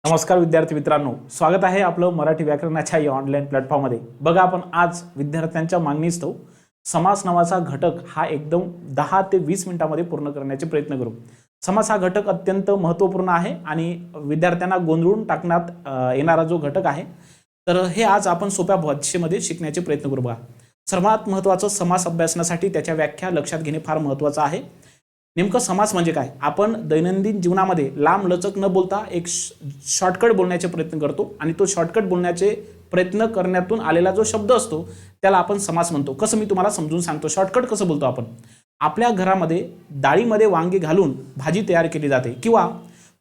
नमस्कार विद्यार्थी मित्रांनो, स्वागत आहे आपलं मराठी व्याकरणाच्या या ऑनलाईन प्लॅटफॉर्ममध्ये। बघा, आपण आज विद्यार्थ्यांच्या मागणीस्तव समास नावाचा घटक हा एकदम 10 ते 20 मिनिटांमध्ये पूर्ण करण्याचे प्रयत्न करू। समास हा घटक अत्यंत महत्त्वपूर्ण आहे आणि विद्यार्थ्यांना गोंधळून टाकण्यात येणारा जो घटक आहे, तर हे आज आपण सोप्या भाषेमध्ये शिकण्याचे प्रयत्न करू। बघा, सर्वात महत्त्वाचं समास अभ्यासण्यासाठी त्याच्या व्याख्या लक्षात घेणे फार महत्त्वाचं आहे। नेमकं समास म्हणजे काय? आपण दैनंदिन जीवनामध्ये लांब लचक न बोलता एक शॉर्टकट बोलण्याचे प्रयत्न करतो आणि तो शॉर्टकट बोलण्याचे प्रयत्न करण्यातून आलेला जो शब्द असतो त्याला आपण समास म्हणतो। कसं मी तुम्हाला समजून सांगतो। शॉर्टकट कसं बोलतो आपण? आपल्या घरामध्ये डाळीमध्ये वांगे घालून भाजी तयार केली जाते किंवा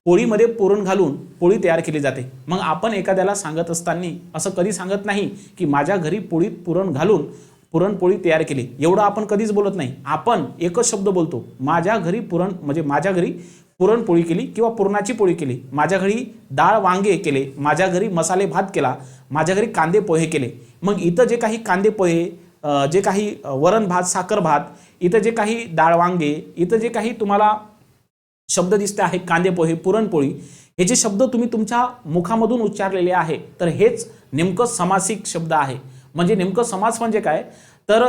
पोळीमध्ये पुरण घालून पोळी तयार केली जाते। मग आपण एखाद्याला सांगत असताना असं कधी सांगत नाही की माझ्या घरी पोळीत पुरण घालून पुरणपोळी तयार केली, एवढं आपण कधीच बोलत नाही। आपण एकच शब्द बोलतो, माझ्या घरी पुरण, म्हणजे माझ्या घरी पुरणपोळी केली किंवा पुरणाची पोळी केली, माझ्या घरी डाळ वांगे केले, माझ्या घरी मसाले भात केला, माझ्या घरी कांदे पोहे केले। मग इथं जे काही कांदे पोहे, जे काही वरण भात, साखर भात, इथं जे काही डाळ वांगे, इथं जे काही तुम्हाला शब्द दिसते आहे कांदे पोहे, पुरणपोळी, हे जे शब्द तुम्ही तुमच्या मुखामधून उच्चारलेले आहे, तर हेच नेमकं समासिक शब्द आहे। म्हणजे नेमकं समास म्हणजे काय? तर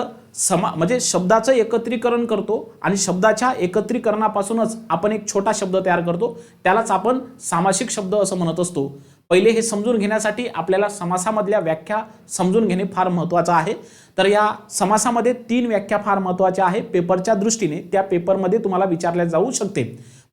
म्हणजे शब्दाचं एकत्रीकरण करतो आणि शब्दाच्या एकत्रीकरणापासूनच आपण एक छोटा शब्द तयार करतो, त्यालाच आपण सामासिक शब्द असं म्हणत असतो। पहिले हे समजून घेण्यासाठी आपल्याला समासामधल्या व्याख्या समजून घेणे फार महत्त्वाचं आहे। तर या समासामध्ये 3 व्याख्या फार महत्त्वाच्या आहे पेपरच्या दृष्टीने, त्या पेपरमध्ये तुम्हाला विचारल्या जाऊ शकते।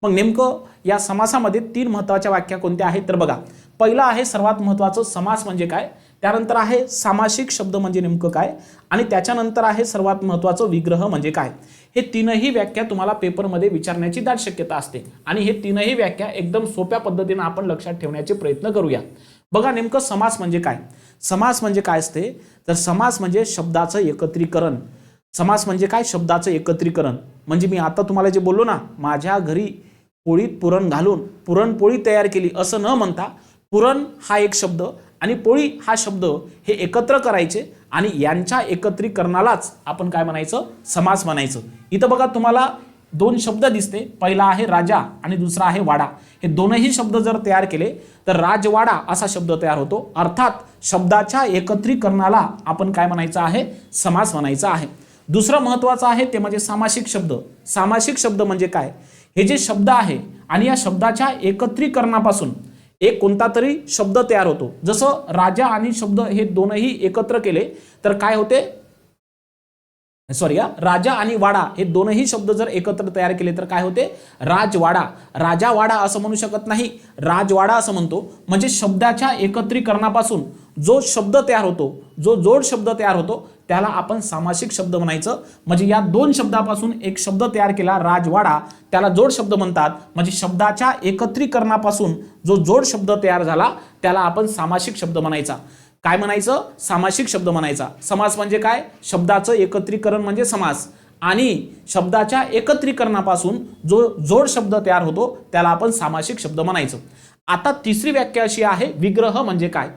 मग नेमकं या समासामध्ये 3 महत्त्वाच्या व्याख्या कोणत्या आहेत? तर बघा, पहिला आहे सर्वात महत्त्वाचं समास म्हणजे काय, त्यानंतर आहे सामासिक शब्द म्हणजे नेमकं काय, आणि त्याच्यानंतर आहे सर्वात महत्त्वाचं विग्रह म्हणजे काय। हे तीनही व्याख्या तुम्हाला पेपरमध्ये विचारण्याची दाट शक्यता असते आणि हे तीनही व्याख्या एकदम सोप्या पद्धतीने आपण लक्षात ठेवण्याचे प्रयत्न करूया। बघा, नेमकं समास म्हणजे काय? समास म्हणजे काय असते? तर समास म्हणजे शब्दाचं एकत्रीकरण। समास म्हणजे काय? शब्दाचं एकत्रीकरण। म्हणजे मी आता तुम्हाला जे बोललो ना, माझ्या घरी पोळीत पुरण घालून पुरणपोळी तयार केली, असं न म्हणता पुरण हा एक शब्द आणि पोळी हा शब्द हे एकत्र करायचे आणि यांच्या एकत्रीकरणालाच आपण काय म्हणायचं? समास म्हणायचं। इथं बघा, तुम्हाला 2 शब्द दिसते, पहिला आहे राजा आणि दुसरा आहे वाडा। हे दोनही शब्द जर तयार केले तर राजवाडा असा शब्द तयार होतो। अर्थात शब्दाच्या एकत्रीकरणाला आपण काय म्हणायचं आहे? समास म्हणायचं आहे। दुसरं महत्त्वाचं आहे ते म्हणजे सामासिक शब्द। सामासिक शब्द म्हणजे काय? हे जे शब्द आहे आणि या शब्दाच्या एकत्रीकरणापासून एक कोणता तरी शब्द तयार होतो। जसं राजा आणि शब्द हे दोनही एकत्र केले तर काय होते? राजा आणि वाडा हे दोनही शब्द जर एकत्र तयार केले तर काय होते? राजवाडा। राजावाडा असं म्हणू शकत नाही, राजवाडा असं म्हणतो। म्हणजे शब्दाच्या एकत्रीकरणापासून जो शब्द तयार होतो, जो जोड शब्द तयार होतो, त्याला आपण सामासिक शब्द म्हणायचं। म्हणजे या 2 शब्दापासून एक शब्द तयार केला राजवाडा, त्याला जोड शब्द म्हणतात। म्हणजे शब्दाच्या एकत्रीकरणापासून जो जोड शब्द तयार झाला त्याला आपण सामासिक शब्द म्हणायचा। काय म्हणायचं? सामासिक शब्द म्हणायचा। समास म्हणजे काय? शब्दाचं एकत्रीकरण म्हणजे समास आणि शब्दाच्या एकत्रीकरणापासून जो जोड शब्द तयार होतो त्याला आपण सामासिक शब्द म्हणायचं। आता तिसरी व्याख्या अशी आहे विग्रह म्हणजे काय।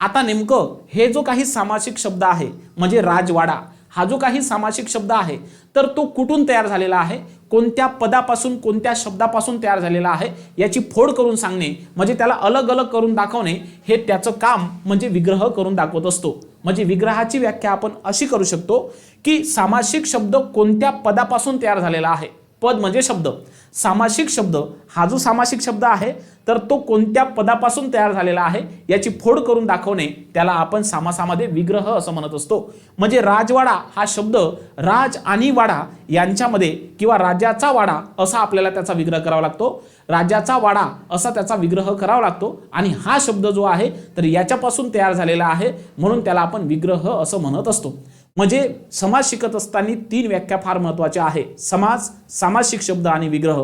आता नेमकं हे जो काही सामासिक शब्द आहे म्हणजे राजवाडा हा जो काही सामासिक शब्द आहे, तर तो कुठून तयार झालेला आहे, कोणत्या पदापासून, कोणत्या शब्दापासून तयार झालेला आहे याची फोड करून सांगणे, म्हणजे त्याला अलग अलग करून दाखवणे, हे त्याचं काम म्हणजे विग्रह करून दाखवत असतो। म्हणजे विग्रहाची व्याख्या आपण अशी करू शकतो की सामासिक शब्द कोणत्या पदापासून तयार झालेला आहे। पद म्हणजे शब्द, सामासिक शब्द हा जो सामासिक शब्द आहे तर तो कोणत्या पदापासून तयार झालेला आहे याची फोड करून दाखवणे, त्याला आपण समासामध्ये विग्रह असं म्हणत असतो। म्हणजे राजवाडा हा शब्द राज आणि वाडा यांच्यामध्ये किंवा राजाचा वाडा असा आपल्याला त्याचा विग्रह करावा लागतो, राजाचा वाडा असा त्याचा विग्रह करावा लागतो आणि हा शब्द जो आहे तर याच्यापासून तयार झालेला आहे, म्हणून त्याला आपण विग्रह असं म्हणत असतो। म्हणजे समास शिकत असताना 3 व्याख्या फार महत्त्वाच्या आहे: समास, सामासिक शब्द आणि विग्रह।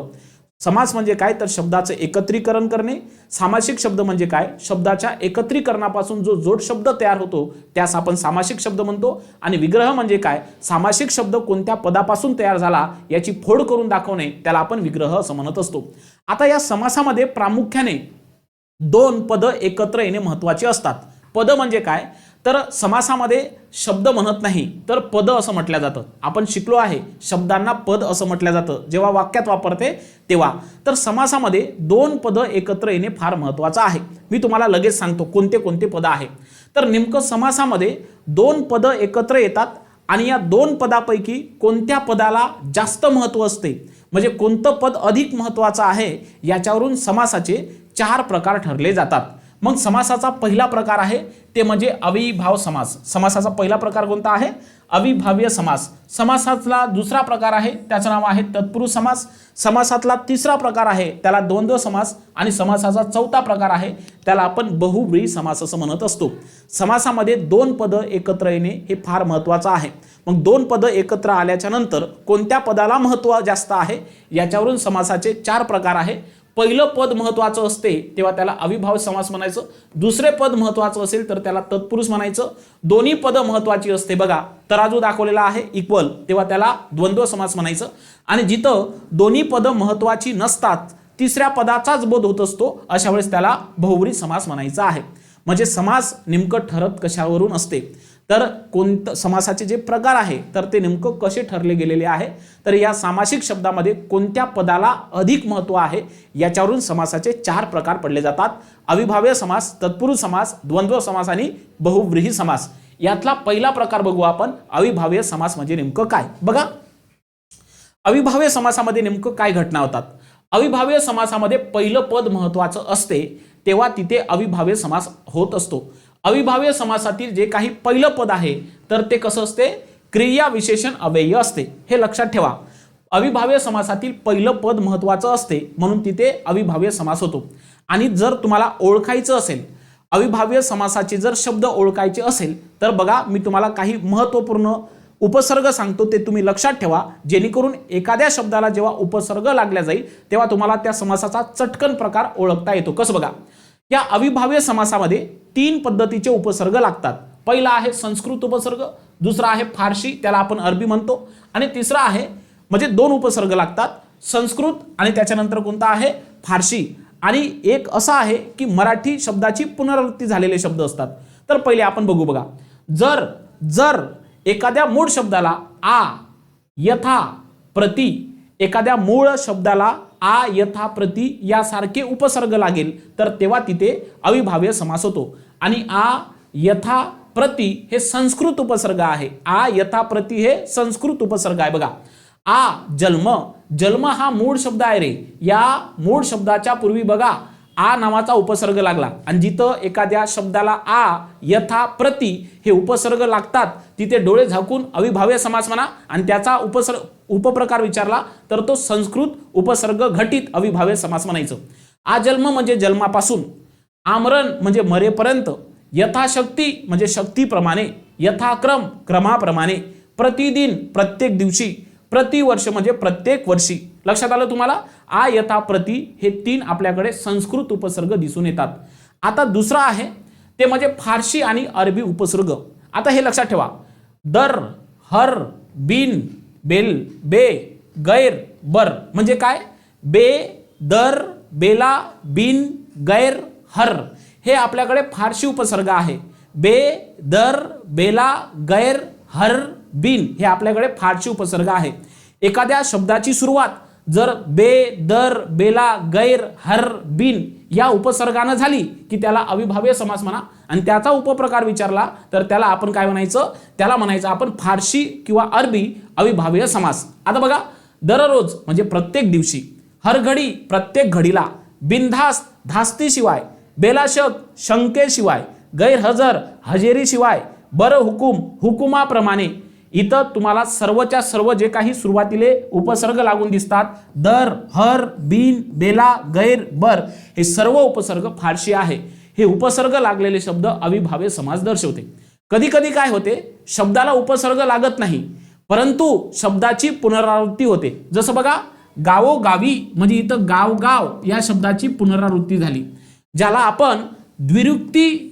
समास म्हणजे काय? तर शब्दाचं एकत्रीकरण करणे। सामासिक शब्द म्हणजे काय? शब्दाच्या एकत्रीकरणापासून जो जोड शब्द तयार होतो त्यास आपण सामासिक शब्द म्हणतो। आणि विग्रह म्हणजे काय? सामासिक शब्द कोणत्या पदापासून तयार झाला याची फोड करून दाखवणे, त्याला आपण विग्रह असं म्हणत असतो। आता या समासामध्ये प्रामुख्याने 2 पद एकत्र येणे महत्त्वाचे असतात। पद म्हणजे काय? तर समासामध्ये शब्द म्हणत नाही तर पद असं म्हटलं जातं. आपण शिकलो आहे शब्दांना पद असं म्हटलं जातं जेव्हा वाक्यात वापरते तेव्हा. तर समासामध्ये दोन पद एकत्र येणे फार महत्त्वाचं आहे. मी तुम्हाला लगेच सांगतो कोणते कोणते पद आहे. तर नेमकं समासामध्ये दोन पद एकत्र येतात आणि या दोन पदापैकी कोणत्या पदाला जास्त महत्त्व असते म्हणजे कोणतं पद अधिक महत्त्वाचं आहे याच्यावरून समासाचे 4 प्रकार ठरले जातात. मग समासाचा पहिला प्रकार आहे ते म्हणजे अविभाव समास. समासाचा पहिला प्रकार कोणता आहे? अविभाव्य समास. समासातला दुसरा प्रकार आहे त्याचं नाव आहे तत्पुरुष समास. समासातला तिसरा प्रकार आहे त्याला द्वंद्व समास आणि समासाचा चौथा प्रकार आहे त्याला आपण बहुव्रीही समास असं म्हणत असतो. समासामध्ये दोन पद एकत्र येणे हे फार महत्त्वाचं आहे. मग दोन पद एकत्र आल्याच्या नंतर कोणत्या पदाला महत्त्व जास्त आहे याच्यावरून समासाचे 4 प्रकार आहे. पहिलं पद महत्त्वाचं असते तेव्हा त्याला अविभाव समास म्हणायचं. दुसरे पद महत्त्वाचं असेल तर त्याला तत्पुरुष म्हणायचं. दोन्ही पद महत्त्वाची असते बघा तराजू दाखवलेला आहे इक्वल तेव्हा त्याला द्वंद्व समास म्हणायचं. आणि जिथं दोन्ही पद महत्त्वाची नसतात तिसऱ्या पदाचाच बोध होत असतो अशा वेळेस त्याला बहुव्रीही समास म्हणायचा आहे. म्हणजे समास नेमकं ठरत कशावरून असते तर कोणतं समासाचे जे प्रकार आहे तर ते नेमकं कसे ठरले गेलेले आहे तर या सामासिक शब्दामध्ये कोणत्या पदाला अधिक महत्त्व आहे याच्यावरून समासाचे 4 प्रकार पडले जातात. अविभाव्य समास, तत्पुरुष समास, द्वंद्व समास आणि बहुव्रीही समास. यातला पहिला प्रकार बघू आपण. अविभाव्य समास म्हणजे नेमकं काय बघा. अविभाव्य समासामध्ये नेमकं काय घटना होतात. अविभाव्य समासामध्ये पहिलं पद महत्त्वाचं असते तेव्हा तिथे अविभाव्य समास होत असतो. अविभाव्य समासातील जे काही पहिलं पद आहे तर ते कसं असते क्रिया विशेषण अव्यय असते. हे लक्षात ठेवा. अविभाव्य समासातील पहिलं पद महत्त्वाचं असते म्हणून तिथे अविभाव्य समास होतो. आणि जर तुम्हाला ओळखायचं असेल अविभाव्य समासाचे जर शब्द ओळखायचे असेल तर बघा मी तुम्हाला काही महत्त्वपूर्ण उपसर्ग सांगतो ते तुम्ही लक्षात ठेवा जेणेकरून एखाद्या शब्दाला जेव्हा उपसर्ग लागला जाईल तेव्हा तुम्हाला त्या समासाचा चटकन प्रकार ओळखता येतो. कसं बघा. या अविभाव्य समासामध्ये 3 पद्धतीचे उपसर्ग लागतात. पहिला आहे संस्कृत उपसर्ग, दुसरा आहे फारसी त्याला आपण अरबी म्हणतो आणि तिसरा आहे म्हणजे 2 उपसर्ग लागतात संस्कृत आणि त्याच्यानंतर कोणता आहे फारसी. आणि एक असा आहे की मराठी शब्दाची पुनरावृत्ती झालेले शब्द असतात. तर पहिले आपण बघू बघा. जर एखाद्या मूळ शब्दाला आ यथा प्रति एखाद्या मूळ शब्दाला आ यथा प्रति यासारखे उपसर्ग लागेल तर तेव्हा तिथे अविभाव्य समास होतो. आणि आ यथा प्रति हे संस्कृत उपसर्ग आहे. आ यथा प्रति हे संस्कृत उपसर्ग आहे बघा. आ जन्म हा मूळ शब्द आहे रे. या मूळ शब्दाच्या पूर्वी बघा आ नावाचा उपसर्ग लागला आणि जिथं एखाद्या शब्दाला आ यथा प्रति हे उपसर्ग लागतात तिथे डोळे झाकून अविभाव्य समास म्हणा आणि त्याचा उपप्रकार विचारला तर तो संस्कृत उपसर्ग घटित अविभाव्य समास म्हणायचं. आजन्म म्हणजे जन्मापासून, आमरण म्हणजे मरेपर्यंत, यथाशक्ती म्हणजे शक्तीप्रमाणे, यथाक्रम क्रमाप्रमाणे, प्रतिदिन प्रत्येक दिवशी, प्रतिवर्ष म्हणजे प्रत्येक वर्षी. लक्षात आलं तुम्हाला. आ यथा प्रति हे 3 आपल्याकडे संस्कृत उपसर्ग दिसून येतात. आता दुसरा आहे ते म्हणजे फारसी आणि अरबी उपसर्ग. आता हे लक्षात ठेवा. दर, हर, बिन, बेल, बे, गैर, बर म्हणजे काय. बे, दर, बेला, बिन, गैर, हर हे आपल्याकडे फारसी उपसर्ग आहे. बे, दर, बेला, गैर, हर, बिन हे आपल्याकडे फारसी उपसर्ग आहे. एखाद्या शब्दाची सुरुवात जर बे, दर, बेला, गैर, हर, बिन या उपसर्गानं झाली की त्याला अविभाव्य समास म्हणा आणि त्याचा उपप्रकार विचारला तर त्याला आपण काय म्हणायचं त्याला म्हणायचं आपण फारसी किंवा अरबी अविभाव्य समास. आता बघा. दररोज म्हणजे प्रत्येक दिवशी, हर घडी प्रत्येक घडीला, बिनधास्त धास्तीशिवाय, बेलाशक शंकेशिवाय, गैरहजर हजेरीशिवाय, बर हुकुम हुकुमाप्रमाणे. इथं तुम्हाला सर्वच्या सर्व जे काही सुरुवातीले उपसर्ग लागून दिसतात दर, हर, बिन, बेला, गैर, बर हे सर्व उपसर्ग फारसी आहे. हे उपसर्ग लागलेले शब्द अविभाव्य समास दर्शवते. कधी कधी काय होते शब्दाला उपसर्ग लागत नाही परंतु शब्दाची पुनरावृत्ती होते. जसं बघा गावोगावी म्हणजे इथं गाव या शब्दाची पुनरावृत्ती झाली ज्याला आपण द्विरुक्ती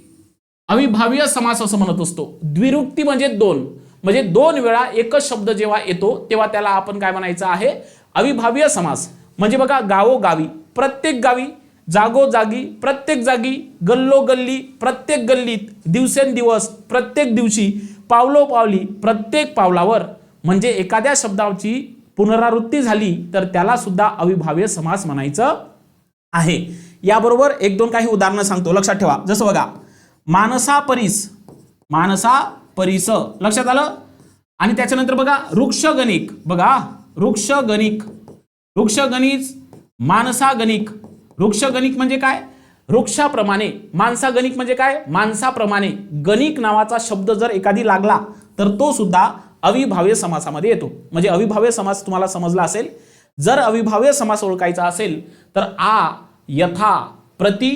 अविभाव्य समास असं म्हणत असतो. द्विरुक्ती म्हणजे 2 म्हणजे 2 वेळा एकच शब्द जेव्हा येतो तेव्हा त्याला आपण काय म्हणायचं आहे अविभाव्य समास. म्हणजे बघा गावोगावी प्रत्येक गावी जागोजागी, प्रत्येक जागी, गल्लोगल्ली, प्रत्येक गल्लीत, दिवसेंदिवस, प्रत्येक दिवशी, पावलोपावली, प्रत्येक पावलावर, म्हणजे एखाद्या शब्दाची पुनरावृत्ती झाली तर त्याला सुद्धा अविभाव्य समास म्हणायचं आहे. याबरोबर एक दोन काही उदाहरणं सांगतो, लक्षात ठेवा. जसं बघा, मानसा परिस, मानसा परिस, लक्षात आलं. आणि त्याच्यानंतर बघा वृक्षगणिक, बघा वृक्षगणिक, वृक्षगणिक, मानसागणिक. वृक्षगणिक म्हणजे काय? वृक्षाप्रमाणे. माणसागणिक म्हणजे काय? माणसाप्रमाणे. गणिक नावाचा शब्द जर एखादी लागला तर तो सुद्धा अविभाव्य समासामध्ये येतो. म्हणजे अविभाव्य समास तुम्हाला समजला असेल. जर अविभाव्य समास ओळखायचा असेल तर आ, यथा, प्रति,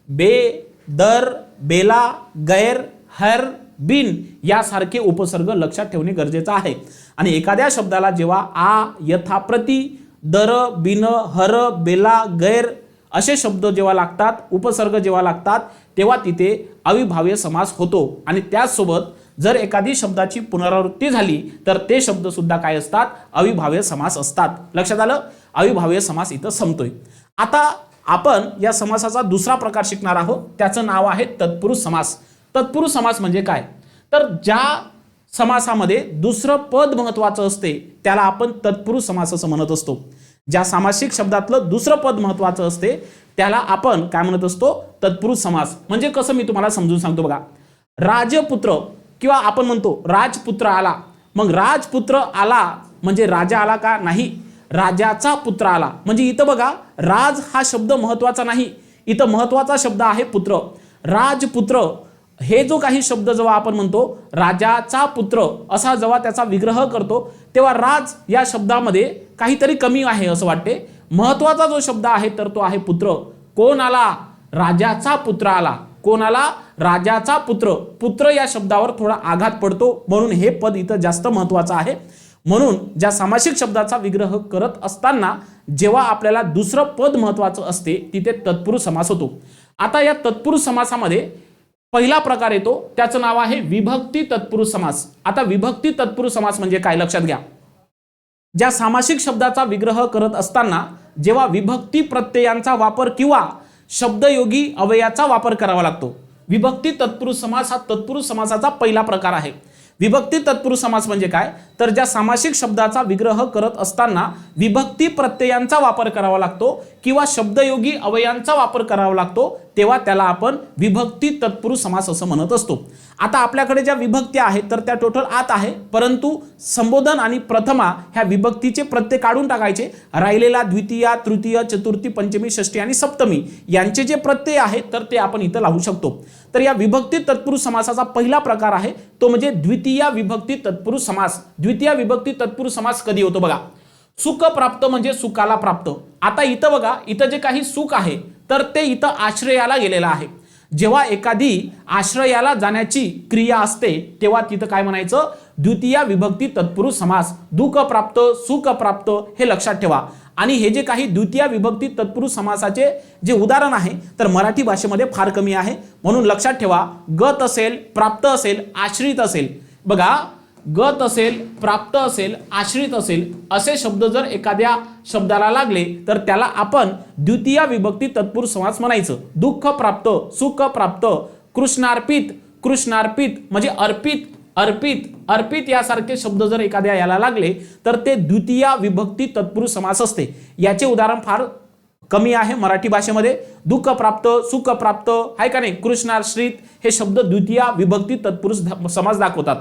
बे, दर, बेला, गैर, हर, बिन यासारखे उपसर्ग लक्षात ठेवणे गरजेचं आहे. आणि एखाद्या शब्दाला जेव्हा आ, यथा, प्रति, दर, बिन, हर, बेला, गैर असे शब्द जेव्हा लागतात, उपसर्ग जेव्हा लागतात, तेव्हा तिथे अविभाव्य समास होतो. आणि त्याचसोबत जर एखादी शब्दाची पुनरावृत्ती झाली तर ते शब्द सुद्धा काय असतात? अविभाव्य समास असतात. लक्षात आलं. अविभाव्य समास इथं संपतोय. आता आपण या समासाचा दुसरा प्रकार शिकणार आहोत. त्याचं नाव आहे तत्पुरुष समास. तत्पुरुष समास म्हणजे काय? तर ज्या समासामध्ये दुसरं पद महत्वाचं असते त्याला आपण तत्पुरुष समास असं म्हणत असतो. ज्या सामासिक शब्दातलं दुसरं पद महत्वाचं असते त्याला आपण काय म्हणत असतो? तत्पुरुष समास. म्हणजे कसं मी तुम्हाला समजून सांगतो बघा. राजपुत्र किंवा आपण म्हणतो राजपुत्र आला. मग राजपुत्र आला म्हणजे राजा आला का? नाही, राजाचा पुत्र आला. म्हणजे इथं बघा राज हा शब्द महत्वाचा नाही, इथं महत्वाचा शब्द आहे पुत्र. राजपुत्र हे जो काही शब्द जेव्हा आपण म्हणतो राजाचा पुत्र असा जेव्हा त्याचा विग्रह करतो तेव्हा राज या शब्दामध्ये काहीतरी कमी आहे असं वाटते. महत्वाचा जो शब्द आहे तर तो आहे पुत्र. कोण आला? राजाचा पुत्र आला. कोण आला? राजाचा पुत्र. पुत्र या शब्दावर थोडा आघात पडतो म्हणून हे पद इथं जास्त महत्वाचं आहे. म्हणून ज्या सामासिक शब्दाचा विग्रह करत असताना जेव्हा आपल्याला दुसरं पद महत्वाचं असते तिथे तत्पुरुष समास होतो. आता या तत्पुरुष समासामध्ये पहिला प्रकार येतो त्याचं नाव आहे विभक्ती तत्पुरुष समास. आता विभक्ती तत्पुरुष समास म्हणजे काय? लक्षात घ्या. ज्या सामासिक शब्दाचा विग्रह करत असताना जेव्हा विभक्ती प्रत्ययांचा वापर किंवा शब्दयोगी अवयवाचा वापर करावा लागतो. विभक्ती तत्पुरुष समास हा तत्पुरुष समासाचा पहिला प्रकार आहे. विभक्ती तत्पुरुष समास म्हणजे काय? तर ज्या सामासिक शब्दाचा विग्रह करत असताना विभक्ती प्रत्ययांचा वापर करावा लागतो किंवा शब्दयोगी अवयवांचा वापर करावा लागतो तेव्हा त्याला आपण विभक्ती तत्पुरुष समास असं म्हणत असतो. आता आपल्याकडे ज्या विभक्ती आहेत तर त्या टोटल 8 आहे, परंतु संबोधन आणि प्रथमा ह्या विभक्तीचे प्रत्यय काढून टाकायचे. राहिलेला द्वितीया, तृतीय, चतुर्थी, पंचमी, षष्ठी आणि सप्तमी यांचे जे प्रत्यय आहेत तर ते आपण इथं लावू शकतो. तर या विभक्ती तत्पुरुष समासाचा पहिला प्रकार आहे तो म्हणजे द्वितीय विभक्ती तत्पुरुष समास. द्वितीय विभक्ती तत्पुरुष समास कधी होतो बघा? सुख प्राप्त म्हणजे सुखाला प्राप्त. आता इथं बघा, इथं जे काही सुख आहे तर ते इथं आश्रयाला गेलेलं आहे. जेव्हा एखादी आश्रयाला जाण्याची क्रिया असते तेव्हा तिथं काय म्हणायचं? द्वितीय विभक्ती तत्पुरुष समास. दुःख प्राप्त, सुख प्राप्त हे लक्षात ठेवा. आणि हे जे काही द्वितीय विभक्ती तत्पुरुष समासाचे जे उदाहरण आहे तर मराठी भाषेमध्ये फार कमी आहे. म्हणून लक्षात ठेवा, गत असेल, प्राप्त असेल, आश्रित असेल. बघा, गत असेल, प्राप्त असेल, आश्रित असेल असे शब्द जर एखाद्या शब्दाला लागले तर त्याला आपण द्वितीय विभक्ती तत्पुरुष समास म्हणायचं. दुःख प्राप्त, सुख प्राप्त, कृष्णार्पित, कृष्णार्पित म्हणजे अर्पित, अर्पित, अर्पित यासारखे शब्द जर एखाद्या याला लागले तर ते द्वितीय विभक्ती तत्पुरुष समास असते. याचे उदाहरण फार कमी आहे मराठी भाषेमध्ये. दुःख प्राप्त, सुख प्राप्त आहे का नाही, कृष्णाश्रित हे शब्द द्वितीय विभक्ती तत्पुरुष समास दाखवतात.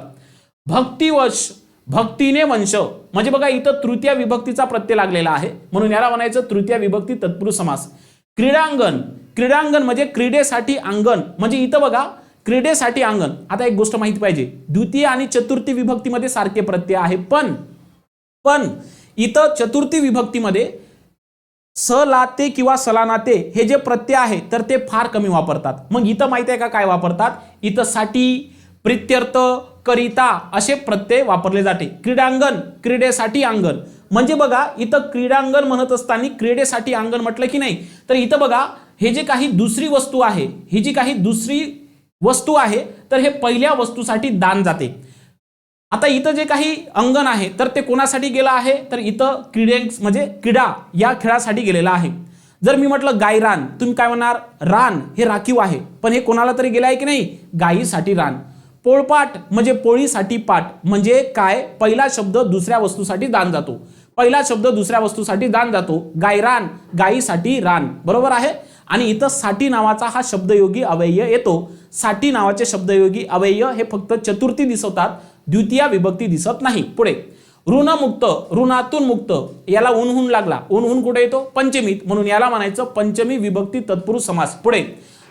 भक्तिवश, भक्तीने वंश म्हणजे बघा इथं तृतीय विभक्तीचा प्रत्यय लागलेला आहे म्हणून याला म्हणायचं तृतीय विभक्ती तत्पुरुष समास. क्रीडांगण, क्रीडांगण म्हणजे क्रीडेसाठी अंगण म्हणजे इथं बघा क्रीडेसाठी अंगण. आता एक गोष्ट माहिती पाहिजे, द्वितीय आणि चतुर्थी विभक्तीमध्ये सारखे प्रत्यय आहे पण इथं चतुर्थी विभक्तीमध्ये सलाते किंवा सलानाते हे जे प्रत्यय आहे तर ते फार कमी वापरतात. मग इथं माहिती आहे का काय वापरतात? इथं साठी, प्रित्यर्थ, करिता असे प्रत्यय वापरले जाते. क्रीडांगण, क्रीडेसाठी अंगण म्हणजे बघा इथं क्रीडांगण म्हणत असताना क्रीडेसाठी अंगण म्हटलं की नाही. तर इथं बघा हे जे काही दुसरी वस्तू आहे, ही जी काही दुसरी वस्तू आहे तर हे पहिल्या वस्तूसाठी दान जाते. आता इथं जे काही अंगण आहे तर ते कोणासाठी गेलं आहे तर इथं क्रीडे म्हणजे क्रीडा या खेळासाठी गेलेला आहे. जर मी म्हटलं गायरान, तुम्ही काय म्हणणार? रान हे राखीव आहे, पण हे कोणाला तरी गेलं आहे की नाही? गायीसाठी रान. पोळपाट म्हणजे पोळीसाठी पाट, म्हणजे काय? पहिला शब्द दुसऱ्या वस्तूसाठी दान जातो. पहिला शब्द दुसऱ्या वस्तूसाठी दान जातो. गायरान, गायीसाठी रान, बरोबर आहे. आणि इथं साठी नावाचा हा शब्दयोगी अव्यय येतो. साठी नावाचे शब्दयोगी अव्यय हे फक्त चतुर्थी दिसवतात, द्वितीय विभक्ती दिसत नाही. पुढे ऋणमुक्त, ऋणातून मुक्त, याला ऊन लागला. ऊन कुठे येतो? पंचमीत, म्हणून याला म्हणायचं पंचमी विभक्ती तत्पुरुष समास. पुढे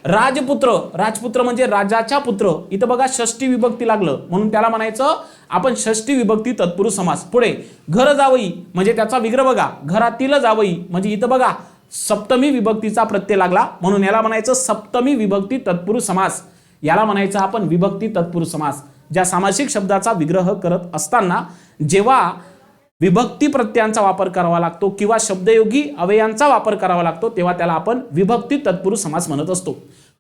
राजपुत्र, राजपुत्र म्हणजे राजाचा पुत्र, इथं बघा षष्ठी विभक्ती लागलं, म्हणून त्याला म्हणायचं आपण षष्ठी विभक्ती तत्पुरुष समास. पुढे घर जावई म्हणजे त्याचा विग्रह बघा, घरातील जावई म्हणजे इथं बघा सप्तमी विभक्तीचा प्रत्यय लागला, म्हणून याला म्हणायचं सप्तमी विभक्ती तत्पुरुष समास. याला म्हणायचं आपण विभक्ती तत्पुरुष समास. ज्या सामासिक शब्दाचा विग्रह करत असताना जेव्हा विभक्ती प्रत्ययांचा वापर करावा लागतो किंवा शब्दयोगी अव्ययांचा वापर करावा लागतो, तेव्हा त्याला आपण विभक्ती तत्पुरुष समास म्हणत असतो.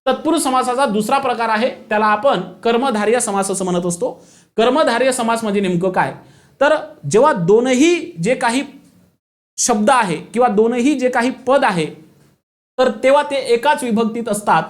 तत्पुरुष समासाचा दुसरा प्रकार आहे, त्याला आपण कर्मधारय समास असं म्हणत असतो. कर्मधारय समास म्हणजे नेमकं काय? तर जेव्हा दोनही जे काही शब्द आहे किंवा दोनही जे काही पद आहे, तर तेव्हा ते एकाच विभक्तीत असतात,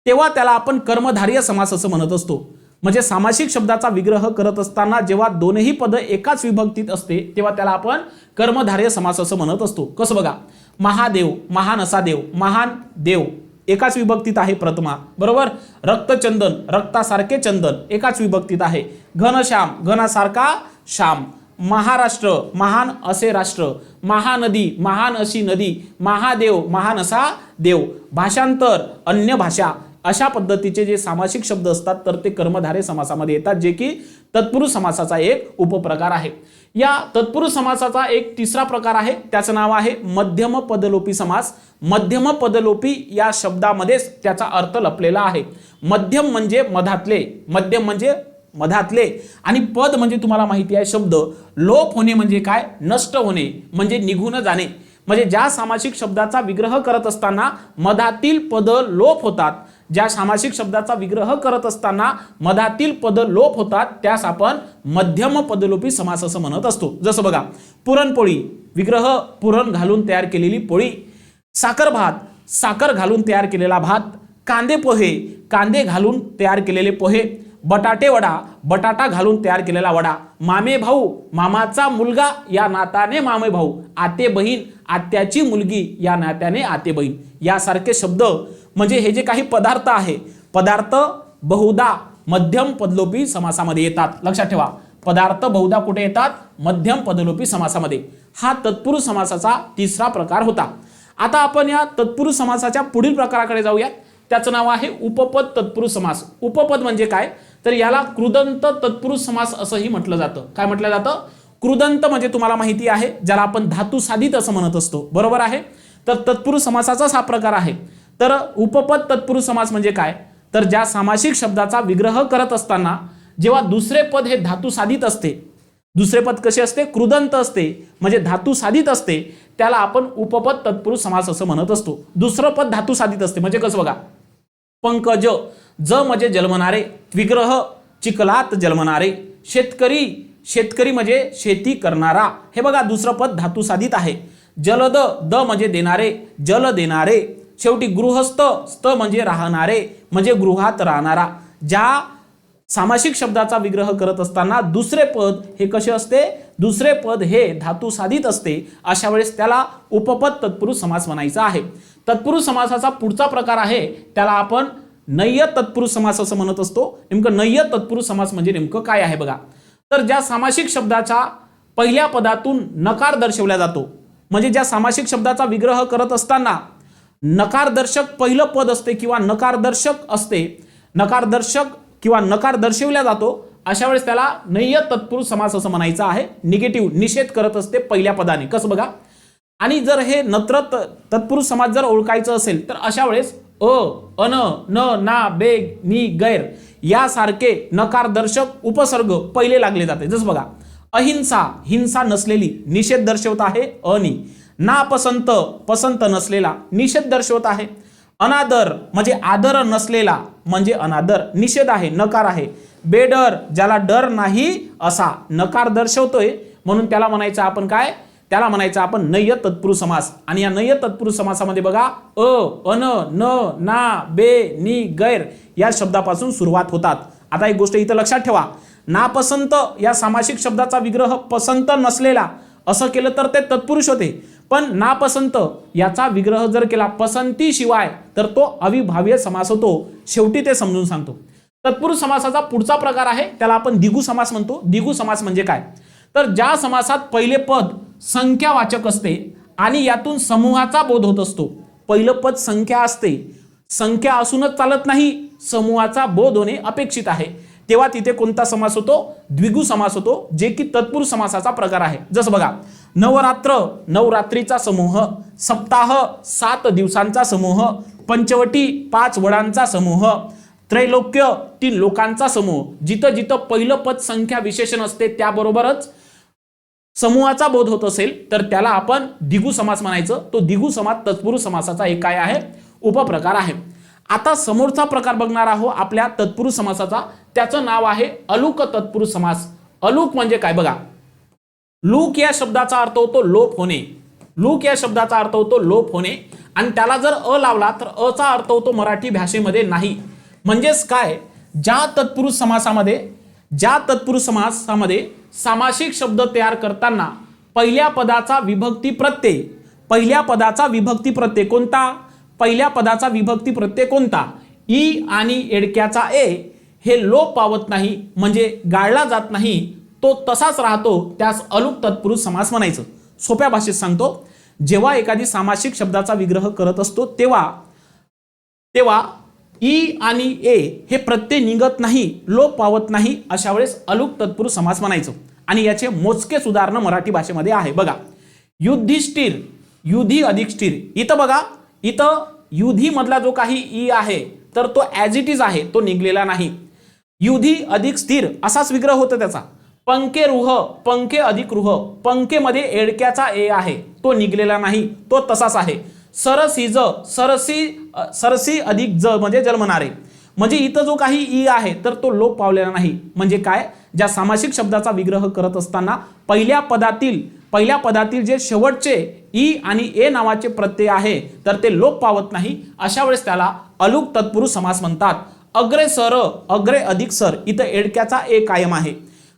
तेव्हा त्याला आपण कर्मधारय समास असं म्हणत असतो. म्हणजे सामासिक शब्दाचा विग्रह करत असताना जेव्हा दोनही पद एकाच विभक्तीत असते, तेव्हा त्याला आपण कर्मधारय समास असं म्हणत असतो. कसं बघा, महादेव, महान असा देव, महान देव एकाच विभक्तीत आहे प्रथमा, बरोबर. रक्तचंदन, रक्तासारखे चंदन एकाच विभक्तीत आहे. घनश्याम, घनासारखा श्याम. महाराष्ट्र, महान असे राष्ट्र. महानदी, महान अशी नदी. महादेव, महान असा देव. भाषांतर, अन्य भाषा. अशा पद्धतीचे जे सामासिक शब्द असतात तर ते कर्मधारय समासामध्ये येतात, जे की तत्पुरुष समासाचा एक उपप्रकार आहे. या तत्पुरुष समासाचा एक तिसरा प्रकार आहे, त्याचं नाव आहे मध्यम पदलोपी समास. मध्यम पदलोपी या शब्दामध्येच त्याचा अर्थ लपलेला आहे. मध्यम म्हणजे मधातले, मध्यम म्हणजे मधातले, आणि पद म्हणजे तुम्हाला माहिती आहे शब्द. लोप होणे म्हणजे काय? नष्ट होणे म्हणजे निघून जाणे. म्हणजे ज्या सामासिक शब्दाचा विग्रह करत असताना मधातील पद लोप होतात, ज्या सामासिक शब्दाचा विग्रह करत असताना मधातील पद लोप होतात, त्यास आपण मध्यम पदलोपी समास असं म्हणत असतो. जसं बघा, पुरणपोळी विग्रह पुरण घालून तयार केलेली पोळी. साखर भात, साखर घालून तयार केलेला भात. कांदे पोहे, कांदे घालून तयार केलेले पोहे. बटाटे वडा, बटाटा घालून तयार केलेला वडा. मामे भाऊ, मामाचा मुलगा या नात्याने मामे भाऊ. आते बहीण, आत्याची मुलगी या नात्याने आते बहीण. यासारखे शब्द म्हणजे हे जे काही पदार्थ आहे, पदार्थ बहुधा मध्यम पदलोपी समासामध्ये येतात. लक्षात ठेवा, पदार्थ बहुधा कुठे येतात? मध्यम पदलोपी समासामध्ये. हा तत्पुरुष समासाचा तिसरा प्रकार होता. आता आपण या तत्पुरुष समासाच्या पुढील प्रकाराकडे जाऊयात. त्याचं नाव आहे उपपद तत्पुरुष समास. उपपद म्हणजे काय? तर याला कृदंत तत्पुरुष समास असंही म्हटलं जातं. काय म्हटलं जातं? कृदंत म्हणजे तुम्हाला माहिती आहे, ज्याला आपण धातू साधित असं म्हणत असतो, बरोबर आहे. तर तत्पुरुष समासाचाच हा प्रकार आहे. तर उपपद तत्पुरुष समास म्हणजे काय? तर ज्या सामासिक शब्दाचा विग्रह करत असताना जेव्हा दुसरे पद हे धातू साधित असते, दुसरे पद कसे असते? कृदंत असते, म्हणजे धातू साधित असते, त्याला आपण उपपद तत्पुरुष समास असं म्हणत असतो. दुसरं पद धातू साधित असते, म्हणजे कसं बघा, पंकज, ज म्हणजे जन्मणारे. विग्रह, चिखलात जन्मणारे. शेतकरी, शेतकरी म्हणजे शेती करणारा. हे बघा दुसरं पद धातू साधित आहे. जलद, द म्हणजे देणारे, जल देणारे. शेवटी गृहस्थ, स्थ म्हणजे राहणारे, म्हणजे गृहात राहणारा. ज्या सामासिक शब्दाचा विग्रह करत असताना दुसरे पद हे कसे असते? दुसरे पद हे धातू साधित असते. अशा वेळेस त्याला उपपद तत्पुरुष समास म्हणायचा आहे. तत्पुरुष समासाचा पुढचा प्रकार आहे, त्याला आपण नय्य तत्पुरुष समास असं म्हणत असतो. नेमकं नय्य तत्पुरुष समास म्हणजे नेमकं काय आहे बघा. तर ज्या सामासिक शब्दाच्या पहिल्या पदातून नकार दर्शवला जातो, म्हणजे ज्या सामासिक शब्दाचा विग्रह करत असताना नकारदर्शक पहिलं पद असते किंवा नकारदर्शक असते, नकारदर्शक किंवा नकार दर्शवला जातो, अशा वेळेस त्याला नय्य तत्पुरुष समास असं म्हणायचं आहे. निगेटिव्ह, निषेध करत असते पहिल्या पदाने. कसं बघा, आणि जर हे नत्र तत्पुरुष समास जर ओळखायचं असेल तर अशा वेळेस अ, अन, न, ना, बेग, नि, गैर यासारखे नकारदर्शक उपसर्ग पहिले लागले जाते. जसं बघा, अहिंसा, हिंसा नसलेली, निषेध दर्शवत आहे अनि. नापसंत, पसंत नसलेला, निषेध दर्शवत आहे. अनादर म्हणजे आदर नसलेला म्हणजे अनादर, निषेध आहे, नकार आहे. बेडर, ज्याला डर नाही असा, नकार दर्शवतोय, म्हणून त्याला म्हणायचं आपण काय? त्याला म्हणायचं आपण नय्य तत्पुरुष समास. आणि या नय्य तत्पुरुष समासामध्ये बघा अन, न, ना, बे, नी, गैर या शब्दापासून सुरुवात होतात. आता एक गोष्ट इथं लक्षात ठेवा, नापसंत या सामासिक शब्दाचा विग्रह पसंत नसलेला असं केलं तर ते तत्पुरुष होते, पण नापसंत याचा विग्रह जर केला पसंतीशिवाय तर तो अविभाव्य समास होतो. शेवटी ते समजून सांगतो. तत्पुरुष समासाचा पुढचा प्रकार आहे त्याला आपण द्विगु समास म्हणतो. द्विगु समास म्हणजे काय, तर ज्या समासात पहिले पद संख्यावाचक असते आणि यातून समूहाचा बोध होत असतो. पहिलं पद संख्या असते, संख्या असूनच चालत नाही, समूहाचा बोध होणे अपेक्षित आहे, तेव्हा तिथे कोणता समास होतो, द्विगु समास होतो, जे की तत्पुरुष समासाचा प्रकार आहे. जसं बघा, नवरात्र नवरात्रीचा समूह, सप्ताह 7 दिवसांचा समूह, पंचवटी 5 वडांचा समूह, त्रैलोक्य 3 लोकांचा समूह. जिथं जिथं पहिलं पद संख्या विशेषण असते त्याबरोबरच समूहाचा बोध होत असेल तर त्याला आपण द्विगु समास म्हणायचं. तो द्विगु समास तत्पुरुष समासाचा एक काय आहे, उपप्रकार आहे. आता समोरचा प्रकार बघणार आहोत आपल्या तत्पुरुष समासाचा, त्याचं नाव आहे अलुक तत्पुरुष समास. अलुक म्हणजे काय बघा, लूक या शब्दाचा अर्थ होतो लोप होणे. लूक या शब्दाचा अर्थ होतो लोप होणे आणि त्याला जर अ लावला तर अ चा अर्थ होतो मराठी भाषेमध्ये नाही. म्हणजेच काय, ज्या तत्पुरुष समासामध्ये सामासिक शब्द तयार करताना पहिल्या पदाचा विभक्ती प्रत्यय कोणता, पहिल्या पदाचा विभक्ती प्रत्यय कोणता, ई आणि एडक्याचा ए हे लोप पावत नाही, म्हणजे गाळला जात नाही, तो तसाच राहतो, त्यास अलुक तत्पुरुष समास म्हणायचं. सोप्या भाषेत सांगतो, जेव्हा एखादी सामासिक शब्दाचा विग्रह करत असतो तेव्हा ई आणि ए हे प्रत्यय निघत नाही, लोप पावत नाही, अशा वेळेस अलुक तत्पुरुष समास म्हणायचं. आणि याचे मोजकेच उदाहरण मराठी भाषेमध्ये आहे. बघा, युधिष्ठिर, युधी अधिक स्थिर. इथं बघा, इथं युधी मधला जो काही ई आहे तर तो ॲज इट इज आहे, तो निघलेला नाही. युधी अधिक स्थिर असाच विग्रह होतो त्याचा. पंके रुह, पंके अधिक रुह, पंकेमध्ये एडक्याचा ए आहे, तो निघलेला नाही, तो तसाच आहे. सरसी ज, सरसी अधिक ज म्हणजे जन्मणारे. म्हणजे इथं जो काही ई आहे तर तो लोप पावलेला नाही. म्हणजे काय, ज्या सामासिक शब्दाचा विग्रह करत असताना पहिल्या पदातील जे शेवटचे ई आणि ए नावाचे प्रत्यय आहे तर ते लोप पावत नाही, अशा वेळेस त्याला अलुक तत्पुरुष समास म्हणतात. अग्रे सर, अग्रे अधिक सर, इथं एडक्याचा ए कायम आहे.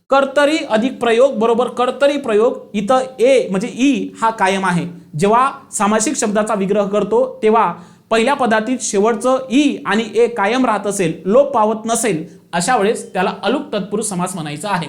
कर्तरी अधिक प्रयोग बरोबर कर्तरी प्रयोग, इथं ए म्हणजे ई हा कायम आहे. जेव्हा सामासिक शब्दाचा विग्रह करतो तेव्हा पहिल्या पदातील शेवटचं ई आणि ए कायम राहत असेल, लोप पावत नसेल, अशा वेळेस त्याला अलुक तत्पुरुष समास म्हणायचा आहे.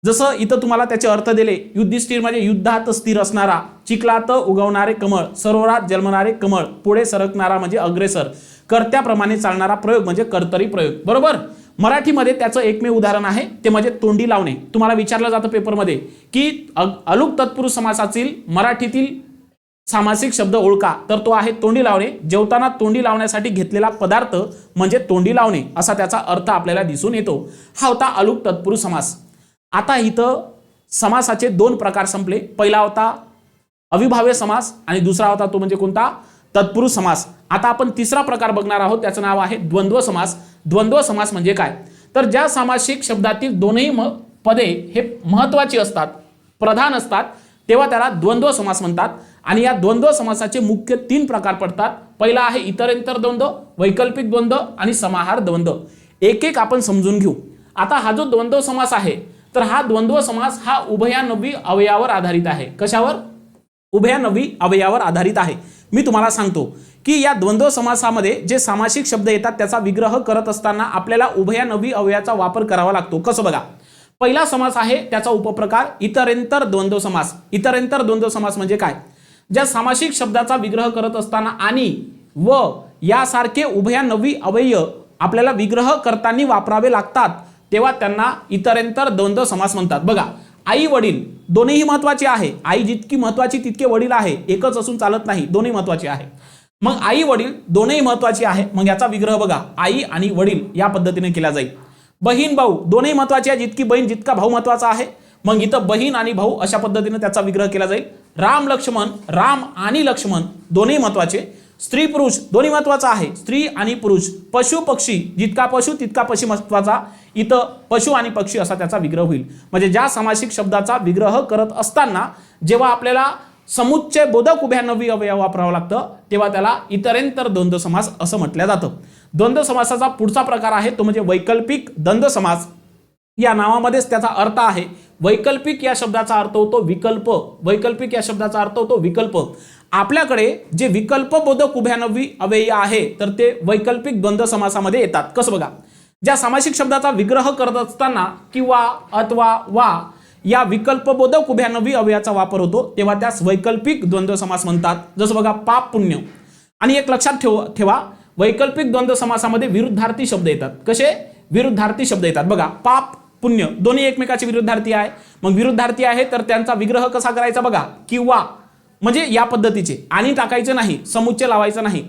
जसं इथं तुम्हाला त्याचे अर्थ दिले, युधिष्ठिर म्हणजे युद्धात स्थिर असणारा, चिखलात उगवणारे कमळ, सरोवरात जन्मणारे कमळ, पुढे सरकणारा म्हणजे अग्रेसर, कर्त्याप्रमाणे चालणारा प्रयोग म्हणजे कर्तरी प्रयोग. बरोबर. मराठीमध्ये त्याचं एकमेव उदाहरण आहे ते म्हणजे तोंडी लावणे. तुम्हाला विचारलं जातं पेपरमध्ये की अलुक तत्पुरुष समासातील मराठीतील सामासिक शब्द ओळखा, तर तो आहे तोंडी लावणे. जेवताना तोंडी लावण्यासाठी घेतलेला पदार्थ म्हणजे तोंडी लावणे, असा त्याचा अर्थ आपल्याला दिसून येतो. हा होता अलुक तत्पुरुष समास. आता इथं समासाचे 2 प्रकार संपले. पहिला होता अविभाव्य समास आणि दुसरा होता तो म्हणजे कोणता, तत्पुरुष समास. आता आपण तिसरा प्रकार बघणार आहोत, त्याचं नाव आहे द्वंद्व समास. द्वंद्व समास म्हणजे काय, तर ज्या सामासिक शब्दातील दोनही पदे हे महत्वाची असतात, प्रधान असतात, तेव्हा त्याला द्वंद्व समास म्हणतात. आणि या द्वंद्व समासाचे मुख्य 3 प्रकार पडतात. पहिला आहे इतरेंतर द्वंद्व, वैकल्पिक द्वंद्व आणि समाहार द्वंद्व. एक एक आपण समजून घेऊ. आता हा जो द्वंद्व समास आहे तर हा द्वंद्व समास हा उभयान्वयी अवयवावर आधारित आहे. कशावर, उभयान्वयी अवयवावर आधारित आहे. मी तुम्हाला सांगतो की या द्वंद्व समासामध्ये जे सामासिक शब्द येतात त्याचा विग्रह करत असताना आपल्याला उभयान्वयी अवयवाचा वापर करावा लागतो. कसं बघा, पहिला समास आहे त्याचा उपप्रकार इतरेंतर द्वंद्व समास. इतरेंतर द्वंद्व समास म्हणजे काय, ज्या सामासिक शब्दाचा विग्रह करत असताना आणि व यासारखे उभयान्वयी अवयव आपल्याला विग्रह करताना वापरावे लागतात तेव्हा त्यांना इतरेंतर द्वंद्व समास म्हणतात. बघा, आई वडील दोन्हीही महत्वाचे आहे. आई जितकी महत्वाची तितके वडील आहे, एकच असून चालत नाही, दोन्ही महत्वाचे आहे. मग आई वडील दोन्ही महत्वाचे आहे, मग याचा विग्रह बघा आई आणि वडील या पद्धतीने केला जाईल. बहीण भाऊ दोन्ही महत्वाचे आहे, जितकी बहीण जितका भाऊ महत्वाचा आहे, मग इथं बहीण आणि भाऊ अशा पद्धतीने त्याचा विग्रह केला जाईल. राम लक्ष्मण, राम आणि लक्ष्मण दोन्ही महत्वाचे. स्त्री पुरुष दोन्ही महत्वाचा आहे, स्त्री आणि पुरुष. पशु पक्षी जितका पशु तितका पक्षी महत्वाचा, इथं पशु आणि पक्षी असा त्याचा विग्रह होईल. म्हणजे ज्या सामासिक शब्दाचा विग्रह करत असताना जेव्हा आपल्याला समुच्चय बोधक उभ्या नवी अव्यय वापरावं लागतं तेव्हा त्याला इतरेंतर द्वंद्व समास असं म्हटलं जातं. द्वंद्व समासाचा पुढचा प्रकार आहे तो म्हणजे वैकल्पिक द्वंद्व समास. या नावामध्येच त्याचा अर्थ आहे. वैकल्पिक या शब्दाचा अर्थ होतो विकल्प. वैकल्पिक या शब्दाचा अर्थ होतो विकल्प. आपल्याकडे जे विकल्प बोधक उभ्यानवी अव्यय आहे तर ते वैकल्पिक द्वंद्व समासामध्ये येतात. कसं बघा, ज्या सामासिक शब्दाचा विग्रह करत असताना किंवा अथवा वा या विकल्पबोधक उभ्यानवी अव्ययाचा वापर होतो तेव्हा त्यास वैकल्पिक द्वंद्व समास म्हणतात. जसं बघा पाप पुण्य. आणि एक लक्षात ठेवा वैकल्पिक द्वंद्व समासामध्ये विरुद्धार्थी शब्द येतात. कसे विरुद्धार्थी शब्द येतात? बघा पाप पुण्य दोन्ही एकमेकाचे विरुद्धार्थी आहे. मग विरुद्धार्थी आहे तर त्यांचा विग्रह कसा करायचा बघा, किंवा म्हणजे या पद्धतीचे आणि टाकायचं नाही, समुच्चय लावायचं नाही.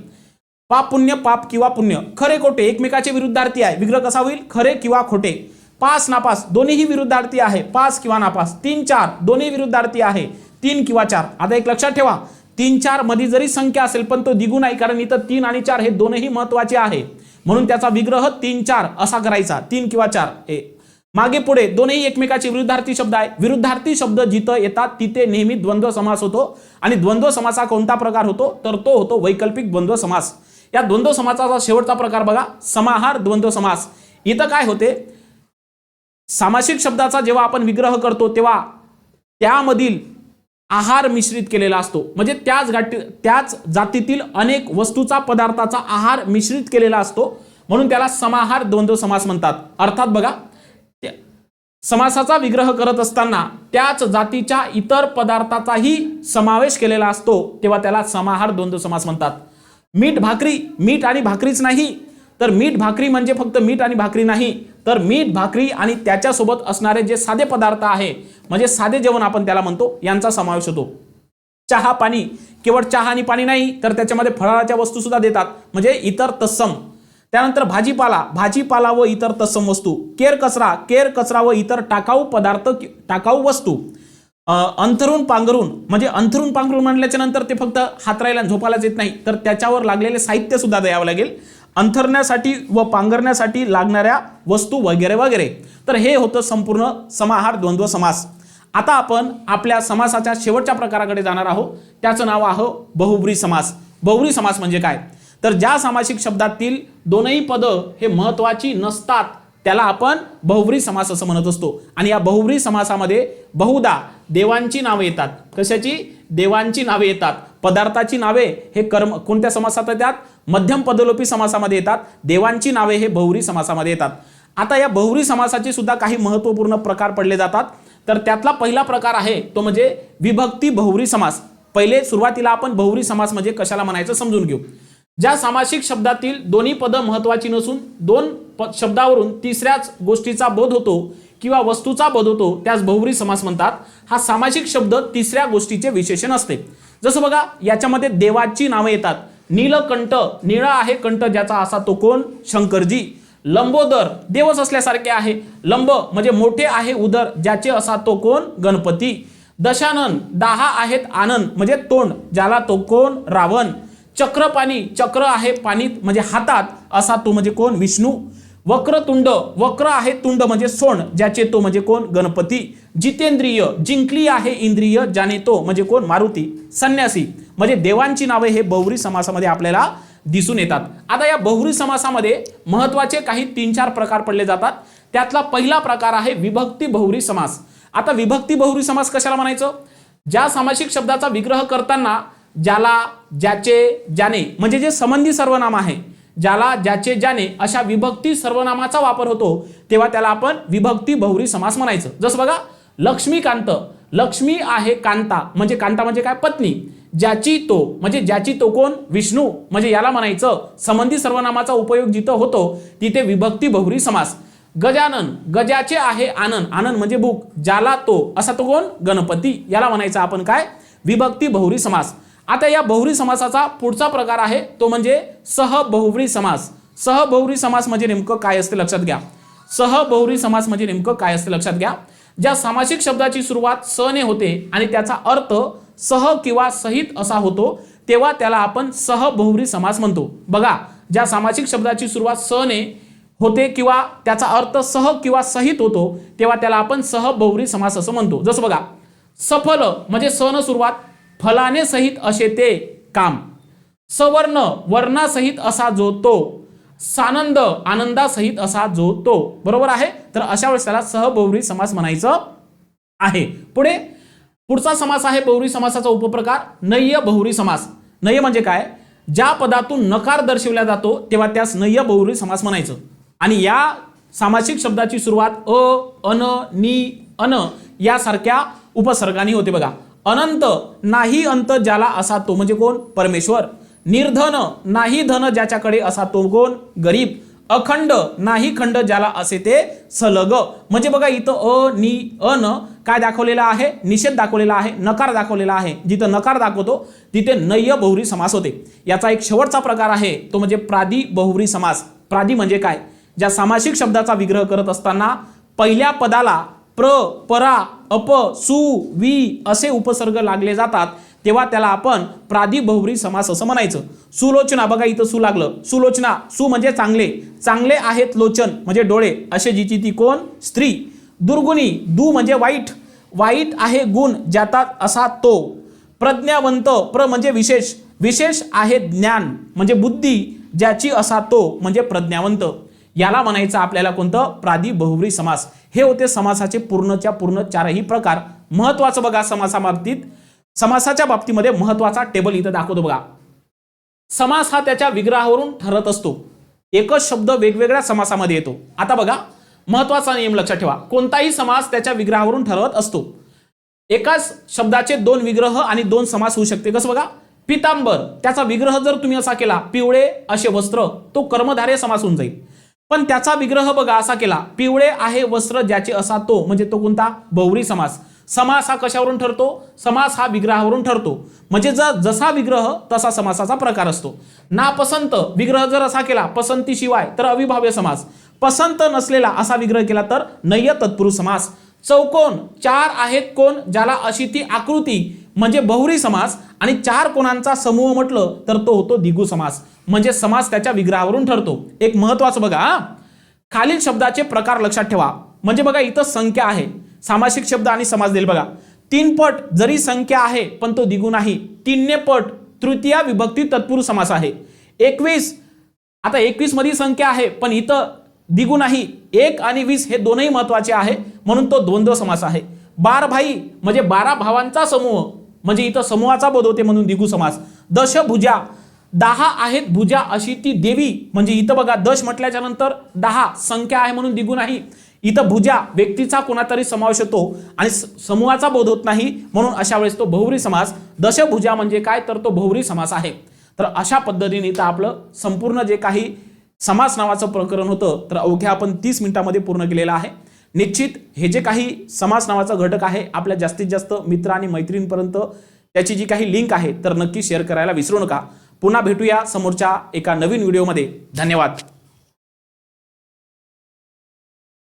पाप पुण्य, पाप किंवा पुण्य. खरे खोटे एकमेकाचे विरुद्धार्थी आहे, विग्रह कसा होईल खरे किंवा खोटे. पास नापास दोन्हीही विरुद्धार्थी आहे, पास किंवा नापास. 3 4 दोन्ही विरुद्धार्थी आहे, 3 किंवा 4. आता एक लक्षात ठेवा 3 4 मध्ये जरी संख्या असेल पण तो द्विगुण आहे, कारण इथं 3 आणि 4 हे दोनही महत्वाचे आहे. म्हणून त्याचा विग्रह 3 4 असा करायचा, 3 किंवा 4. मागे पुढे दोन्ही एकमेकाचे विरुद्धार्थी शब्द आहे. विरुद्धार्थी शब्द जिथं येतात तिथे नेहमी द्वंद्व समास होतो. आणि द्वंद्व समासा कोणता प्रकार होतो तर तो होतो वैकल्पिक द्वंद्व समास. या द्वंद्व समासाचा शेवटचा प्रकार बघा समाहार द्वंद्व समास. इथं काय होते, सामासिक शब्दाचा जेव्हा आपण विग्रह करतो तेव्हा त्यामधील आहार मिश्रित केलेला असतो. म्हणजे त्याच जातीतील अनेक वस्तूचा पदार्थाचा आहार मिश्रित केलेला असतो, म्हणून त्याला समाहार द्वंद्व समास म्हणतात. अर्थात बघा समासाचा विग्रह करत असताना त्याच जातीच्या इतर पदार्थाचाही समावेश केलेला असतो तेव्हा त्याला समाहार द्वंद्व समास म्हणतात. मीठ भाकरी, मीठ आणि भाकरीच नाही तर मीठ भाकरी म्हणजे फक्त मीठ आणि भाकरी नाही, तर मीठ भाकरी आणि त्याच्यासोबत असणारे जे साधे पदार्थ आहे म्हणजे साधे जेवण आपण त्याला म्हणतो यांचा समावेश होतो. चहा पाणी, केवळ चहा आणि पाणी नाही तर त्याच्यामध्ये फळाच्या वस्तू सुद्धा देतात म्हणजे इतर तत्सम. त्यानंतर भाजीपाला, भाजीपाला व इतर तत्सम वस्तू. केर कचरा, केर कचरा व इतर टाकाऊ पदार्थ, टाकाऊ वस्तू. अंथरून पांघरून, म्हणजे अंथरून पांघरून म्हणल्याच्या नंतर ते फक्त हातरायला झोपायलाच येत नाही तर त्याच्यावर लागलेले साहित्य सुद्धा द्यावं लागेल, अंथरण्यासाठी व पांघरण्यासाठी लागणाऱ्या वस्तू वगैरे वगैरे. तर हे होतं संपूर्ण समाहार द्वंद्व समास. आता आपण आपल्या समासाच्या शेवटच्या प्रकाराकडे जाणार आहोत, त्याचं नाव आहे बहुब्री समास. बहुब्री समास म्हणजे काय तर ज्या सामासिक शब्दातील दोनही पद हे महत्वाची नसतात त्याला आपण बहुब्री समास असं म्हणत असतो. आणि या बहुब्री समासामध्ये बहुधा देवांची नावे येतात. कशाची? देवांची नावे येतात. पदार्थाची नावे हे कर्म कोणत्या समासात येतात? मध्यम पदलोपी समासामध्ये येतात. देवांची नावे हे बहुब्री समासामध्ये येतात. आता या बहुब्री समासाचे सुद्धा काही महत्त्वपूर्ण प्रकार पडले जातात. तर त्यातला पहिला प्रकार आहे तो म्हणजे विभक्ती बहुब्री समास. पहिले सुरुवातीला आपण बहुब्री समास म्हणजे कशाला म्हणायचं समजून घेऊ. ज्या सामासिक शब्दातील दोन्ही पद महत्वाची नसून दोन शब्दावरून तिसऱ्याच गोष्टीचा बोध होतो किंवा वस्तूचा बोध होतो त्यास बहुब्री समास म्हणतात. हा सामासिक शब्द तिसऱ्या गोष्टीचे विशेषण असते. जसं बघा याच्यामध्ये देवाची नावे येतात. नीलकंठ, निळा आहे कंठ ज्याचा असा तो कोण? शंकरजी. लंबोदर, देवच असल्यासारखे आहे. लंब म्हणजे मोठे आहे उदर ज्याचे असा तो कोण? गणपती. दशानन, 10 आहेत आनंद म्हणजे तोंड ज्याला तो कोण? रावण. चक्रपाणी, चक्र आहे पाणीत म्हणजे हातात असा तो म्हणजे कोण? विष्णू. वक्रतुंड, वक्र आहे तुंड म्हणजे सोंड ज्याचे तो म्हणजे कोण? गणपती. जितेंद्रिय, जिंकली आहे इंद्रिय ज्याने तो म्हणजे कोण? मारुती. संन्यासी म्हणजे देवांची नावे हे बहुब्री समासामध्ये आपल्याला दिसून येतात. आता या बहुब्री समासामध्ये महत्वाचे काही 3 4 प्रकार पडले जातात. त्यातला पहिला प्रकार आहे विभक्ती बहुब्री समास. आता विभक्ती बहुब्री समास कशाला म्हणायचं? ज्या सामासिक शब्दाचा विग्रह करताना ज्याला, ज्याचे, ज्याने म्हणजे जे संबंधी सर्वनाम आहे, ज्याला, ज्याचे, ज्याने अशा विभक्ती सर्वनामाचा वापर होतो तेव्हा त्याला आपण विभक्ती बहुब्री समास म्हणायचं. जसं बघा लक्ष्मीकांत, लक्ष्मी आहे कांता म्हणजे कांता म्हणजे काय? पत्नी. ज्याची तो म्हणजे ज्याची तो कोण? विष्णू म्हणजे याला म्हणायचं संबंधी सर्वनामाचा उपयोग जिथं होतो तिथे विभक्ती बहुब्री समास. गजानन, गजाचे आहे आनंद, आनंद म्हणजे भूक ज्याला तो असा तो कोण? गणपती. याला म्हणायचं आपण काय? विभक्ती बहुब्री समास. आता या बहुब्री समासाचा पुढचा प्रकार आहे तो म्हणजे सहबहुब्री समास. सहबहुब्री समास म्हणजे नेमकं काय असते लक्षात घ्या. सहबहुब्री समास म्हणजे नेमकं काय असते लक्षात घ्या. ज्या सामासिक शब्दाची सुरुवात स ने होते आणि त्याचा अर्थ सह किंवा सहित असा होतो तेव्हा त्याला आपण सहबहुब्री समास म्हणतो. बघा ज्या सामासिक शब्दाची सुरुवात स ने होते किंवा त्याचा अर्थ सह किंवा सहित होतो तेव्हा त्याला आपण सहबहुव्रीही समास असं म्हणतो. जसं बघा, सफल म्हणजे स न सुरुवात, फलाने सहित असे ते काम, सवर्ण वर्णासहित असा जो तो, सानंद आनंदासहित असा जो तो. बरोबर आहे. तर अशा वेळेस त्याला सहबहुव्रीही समास म्हणायचं आहे. पुढचा समास आहे बहुव्रीही समासाचा उपप्रकार नय्य बहुव्रीही समास. नय्य म्हणजे काय? ज्या पदातून नकार दर्शवला जातो तेव्हा त्यास नय्य बहुव्रीही समास म्हणायचं. आणि या सामासिक शब्दाची सुरुवात अन, नि, अन यासारख्या उपसर्गाने होते. बघा, अनंत नाही अंत ज्याला असा तो म्हणजे कोण? परमेश्वर. निर्धन नाही धन ज्याच्याकडे असा तो कोण? गरीब. अखंड नाही खंड ज्याला असे ते सलग. म्हणजे बघा इथं नि, अन काय दाखवलेला आहे? निषेध दाखवलेला आहे, नकार दाखवलेला आहे. जिथं नकार दाखवतो तिथे नय्य बहुव्रीही समास होते. याचा एक शेवटचा प्रकार आहे तो म्हणजे प्रादी बहुव्रीही समास. प्रादी म्हणजे काय? ज्या सामासिक शब्दाचा विग्रह करत असताना पहिल्या पदाला प्र, परा, अप, सु, वि असे उपसर्ग लागले जातात तेव्हा त्याला आपण प्रादी बहुव्रीही समास असं म्हणायचं. सुलोचना, बघा इथं सु लागलं. सुलोचना, सु म्हणजे चांगले, चांगले आहेत लोचन म्हणजे डोळे, असे जिची ती कोण? स्त्री. दुर्गुणी, दु म्हणजे वाईट, वाईट आहे गुण ज्याचा असा तो. प्रज्ञावंत, प्र म्हणजे विशेष, विशेष आहे ज्ञान म्हणजे बुद्धी ज्याची असा तो म्हणजे प्रज्ञावंत. याला म्हणायचं आपल्याला कोणतं? प्रादी बहुव्रीही समास. हे होते समासाचे पूर्णच्या पूर्ण चारही प्रकार. महत्वाचं बघा समासाच्या बाबतीमध्ये महत्वाचा टेबल इथं दाखवतो बघा. समास हा त्याच्या विग्रहावरून ठरत असतो. एकच शब्द वेगवेगळ्या समासामध्ये येतो. आता बघा, महत्वाचा नियम लक्षात ठेवा, कोणताही समास त्याच्या विग्रहावरून ठरत असतो. एकाच शब्दाचे दोन विग्रह आणि दोन समास होऊ शकते. कसं बघा, पितांबर, त्याचा विग्रह जर तुम्ही असा केला पिवळे असे वस्त्र, तो कर्मधारय समास होऊन जाईल. पण त्याचा विग्रह बघा असा केला पिवळे आहे वस्त्र ज्याचे असा तो म्हणजे तो कोणता? बहुव्रीही समास. समास हा कशावरून ठरतो? समास हा विग्रहावरून ठरतो. म्हणजे जसा विग्रह तसा समासाचा प्रकार असतो. नापसंत विग्रह जर असा केला पसंतीशिवाय तर अविभाव्य समास. पसंत नसलेला असा विग्रह केला तर नय्य तत्पुरुष समास. चौकोन, चार आहेत कोण ज्याला अशी ती आकृती म्हणजे बहुव्रीही समास. आणि चार कोणांचा समूह म्हटलं तर तो होतो द्विगु समास. म्हणजे समास त्याच्या विग्रहावरून ठरतो. एक महत्वाचं बघा, खालील शब्दाचे प्रकार लक्षात ठेवा. म्हणजे बघा इथं संख्या आहे, सामासिक शब्द आणि समास देईल बघा. 3 पट जरी संख्या आहे पण तो द्विगु नाही. 3ने पट तृतीय विभक्ती तत्पुरुष समास आहे. 21, आता 21 मध्ये संख्या आहे पण इथं द्विगु नाही. 1 आणि 20 हे दोनही महत्वाचे आहे म्हणून तो द्वंद्व समास आहे. 12 भाई म्हणजे 12 भावांचा समूह म्हणजे इथं समूहाचा बोध होते म्हणून द्विगु समास. दशभुजा, 10 आहेत भुजा अशी ती देवी म्हणजे इथं बघा दश म्हटल्याच्या नंतर 10 संख्या आहे म्हणून द्विगु नाही. इथं भुजा व्यक्तीचा कोणातरी समावेश होतो आणि समूहाचा बोध होत नाही म्हणून अशा वेळेस तो बहुव्रीही समास. दशभुजा म्हणजे काय तर तो बहुव्रीही समास आहे. तर अशा पद्धतीने इथं आपलं संपूर्ण जे काही समास नावाचं प्रकरण होतं तर अवघ्या आपण 30 मिनिटांमध्ये पूर्ण केलेलं आहे. निश्चित हे जे काही समास नावाचा घटक आहे आपल्या जास्तीत जास्त मित्र आणि मैत्रिणींपर्यंत त्याची जी काही लिंक आहे तर नक्की शेअर करायला विसरू नका. पुन्हा भेटूया समोरच्या एका नवीन व्हिडिओमध्ये. धन्यवाद.